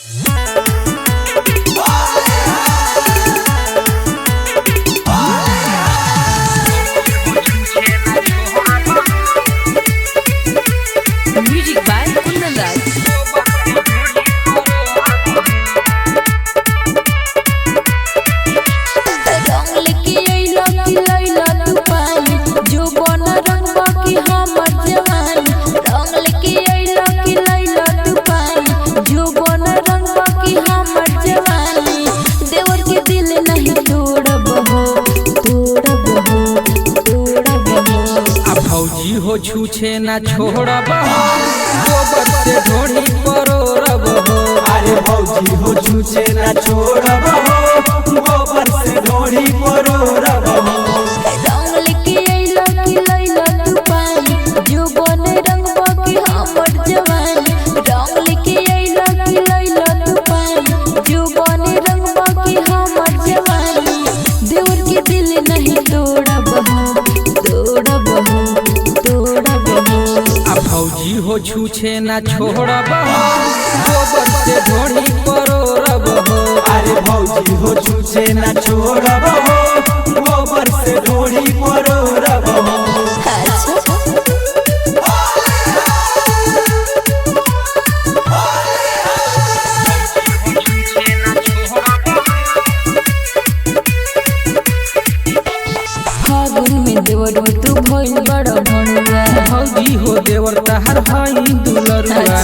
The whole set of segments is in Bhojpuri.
Music by Kundan Raj. रंग लेके अइला कि लइला तू पानी जो बन रंग बाकी हमर जवानी। रंग लेके अइला कि लइला तू पानी जो बन रंग बाकी हमर जवानी। देवर के दिल नहीं तोड़ब हो तोड़ब हो तोड़ब हो। आ भौजी हो छूछे ना छोड़ब हो गोबर से ढोड़ी परोरब हो। अरे भौजी हो छूछे ना छोड़ब हो गोबर से ढोड़ी परोरब हो। रंग लेके अइला कि लइला तू पानी जो बन रंग बाकी हमर जवानी। रंग लेके अइला कि लइला तू पानी जो बन रंग बाकी हमर जवानी। देवर के दिल नहीं तोड़ब हो तोड़ब हो तोड़ब हो। आ भौजी हो छूछे ना छोड़ब हो गोबर से ढोड़ी परोरब हो। अरे भौजी हो छूछे ना छोड़ब हो गोबर से ढोड़ी परोरब हो। फागुन में देवर तू भइल बड़ भणुआ। भौजी हो देवर तहर हई दुलरुआ।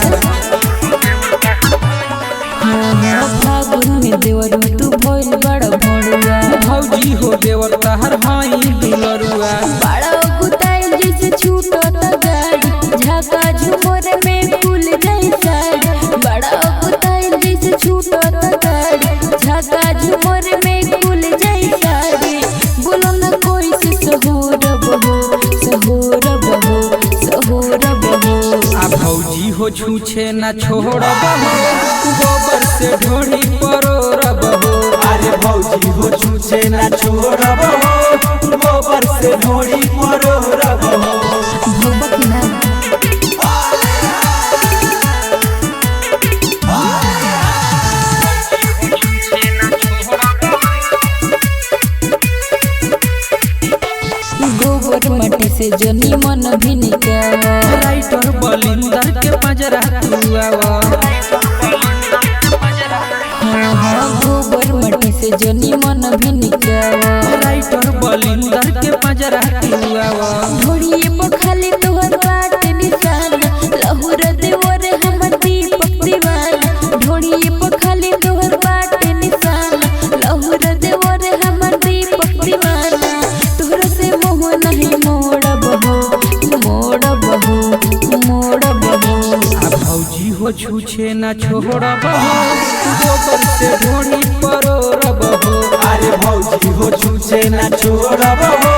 फागुन में देवर तू भइल बड़ भणुआ। भौजी हो देवर तहर हई दुलरुआ। बड़ा गुताइल जैसे छूटत गाड़ी झाका झुमर में फूल जाई साड़ी। बड़ा गुताइल जैसे छूटत गाड़ी झाका झुमर में फूल जाई साड़ी। बोलो न कोई से सहोरब हो सहोरब हो सहोरब हो। आ भौजी हो छूछे ना छोड़ब हो गोबर से ढोड़ी परोरब हो। अरे भौजी हो छूछे ना छोड़ब हो गोबर से ढोड़ी परोरब हो। भगवती ना गोबर मट्टी से जनी मन भी निकावा। राइटर बलिंदर के पंजरा तुआवा। गोबर मट्टी से जनी मन भी निकावा। राइटर बलिंदर के पंजरा तुआवा। ढोड़िए पर खाली तोहर बाट निशान लहुर देवर हमर दीपक दीवाना। ढोड़िए पर खाली तोहर बाट निशान लहुर देवर हमर दीपक दीवाना। तोहरा से मोह नहीं मोड़ब हो मोड़ब हो मोड़ब हो। आ भौजी हो छूछे ना छोड़ब हो गोबर से ढोड़ी परोरब हो। अरे भौजी हो छूछे ना छोड़ब हो